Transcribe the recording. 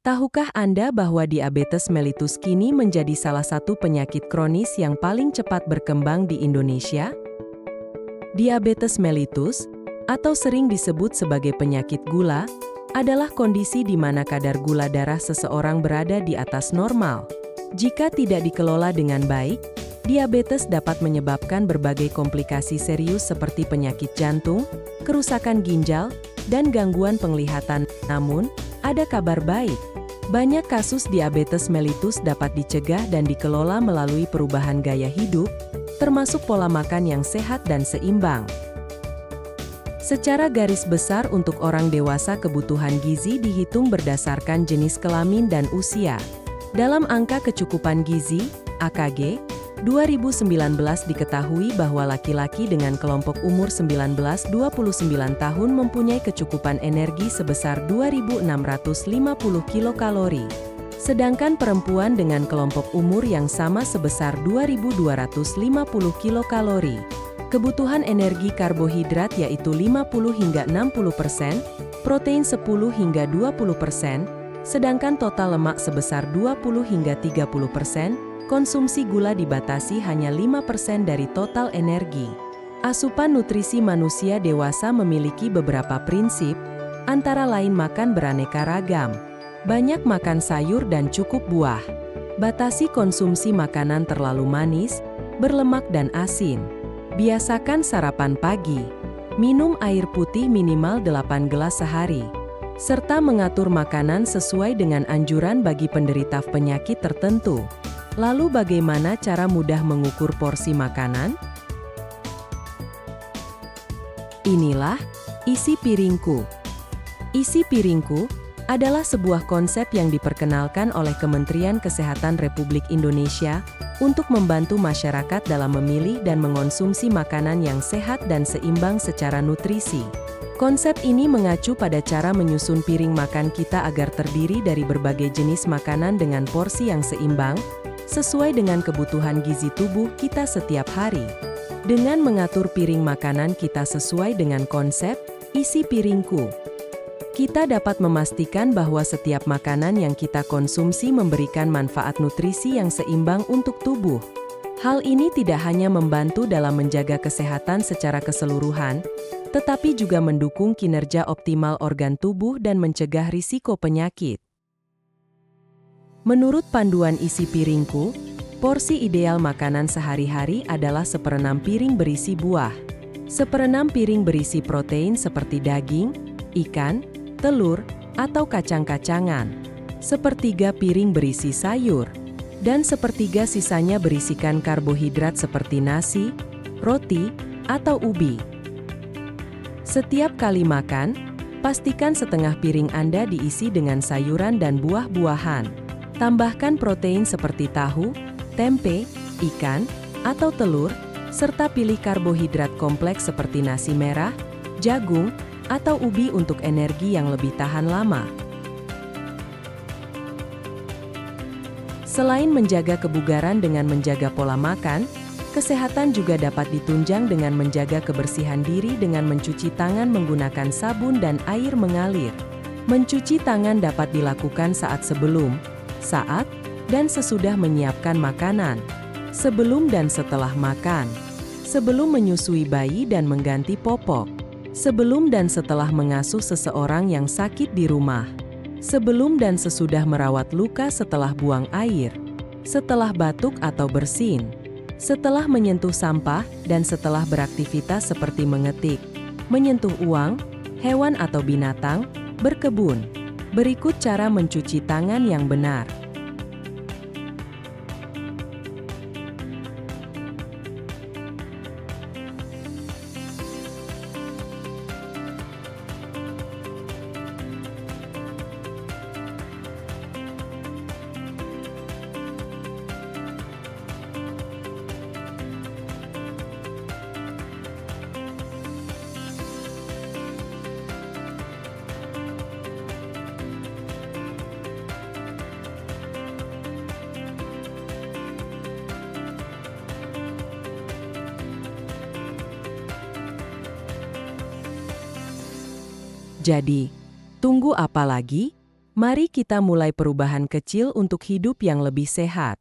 Tahukah Anda bahwa diabetes mellitus kini menjadi salah satu penyakit kronis yang paling cepat berkembang di Indonesia? Diabetes mellitus, atau sering disebut sebagai penyakit gula, adalah kondisi di mana kadar gula darah seseorang berada di atas normal. Jika tidak dikelola dengan baik, diabetes dapat menyebabkan berbagai komplikasi serius seperti penyakit jantung, kerusakan ginjal, dan gangguan penglihatan. Namun, ada kabar baik. Banyak kasus diabetes mellitus dapat dicegah dan dikelola melalui perubahan gaya hidup, termasuk pola makan yang sehat dan seimbang. Secara garis besar untuk orang dewasa kebutuhan gizi dihitung berdasarkan jenis kelamin dan usia. Dalam angka kecukupan gizi, AKG, 2019 diketahui bahwa laki-laki dengan kelompok umur 19-29 tahun mempunyai kecukupan energi sebesar 2.650 kilokalori. Sedangkan perempuan dengan kelompok umur yang sama sebesar 2.250 kilokalori. Kebutuhan energi karbohidrat yaitu 50 hingga 60%, protein 10 hingga 20%, sedangkan total lemak sebesar 20 hingga 30%, konsumsi gula dibatasi hanya 5% dari total energi. Asupan nutrisi manusia dewasa memiliki beberapa prinsip, antara lain makan beraneka ragam, banyak makan sayur dan cukup buah, batasi konsumsi makanan terlalu manis, berlemak dan asin, biasakan sarapan pagi, minum air putih minimal 8 gelas sehari, serta mengatur makanan sesuai dengan anjuran bagi penderita penyakit tertentu. Lalu bagaimana cara mudah mengukur porsi makanan? Inilah isi piringku. Isi piringku adalah sebuah konsep yang diperkenalkan oleh Kementerian Kesehatan Republik Indonesia untuk membantu masyarakat dalam memilih dan mengonsumsi makanan yang sehat dan seimbang secara nutrisi. Konsep ini mengacu pada cara menyusun piring makan kita agar terdiri dari berbagai jenis makanan dengan porsi yang seimbang, sesuai dengan kebutuhan gizi tubuh kita setiap hari. Dengan mengatur piring makanan kita sesuai dengan konsep isi piringku, kita dapat memastikan bahwa setiap makanan yang kita konsumsi memberikan manfaat nutrisi yang seimbang untuk tubuh. Hal ini tidak hanya membantu dalam menjaga kesehatan secara keseluruhan, tetapi juga mendukung kinerja optimal organ tubuh dan mencegah risiko penyakit. Menurut panduan isi piringku, porsi ideal makanan sehari-hari adalah 1/6 piring berisi buah, 1/6 piring berisi protein seperti daging, ikan, telur, atau kacang-kacangan, 1/3 piring berisi sayur, dan 1/3 sisanya berisikan karbohidrat seperti nasi, roti, atau ubi. Setiap kali makan, pastikan setengah piring Anda diisi dengan sayuran dan buah-buahan. Tambahkan protein seperti tahu, tempe, ikan, atau telur, serta pilih karbohidrat kompleks seperti nasi merah, jagung, atau ubi untuk energi yang lebih tahan lama. Selain menjaga kebugaran dengan menjaga pola makan, kesehatan juga dapat ditunjang dengan menjaga kebersihan diri dengan mencuci tangan menggunakan sabun dan air mengalir. Mencuci tangan dapat dilakukan saat sebelum, saat, dan sesudah menyiapkan makanan, sebelum dan setelah makan, sebelum menyusui bayi dan mengganti popok, sebelum dan setelah mengasuh seseorang yang sakit di rumah, sebelum dan sesudah merawat luka setelah buang air, setelah batuk atau bersin, setelah menyentuh sampah, dan setelah beraktivitas seperti mengetik, menyentuh uang, hewan atau binatang, berkebun. Berikut cara mencuci tangan yang benar. Jadi, tunggu apa lagi? Mari kita mulai perubahan kecil untuk hidup yang lebih sehat.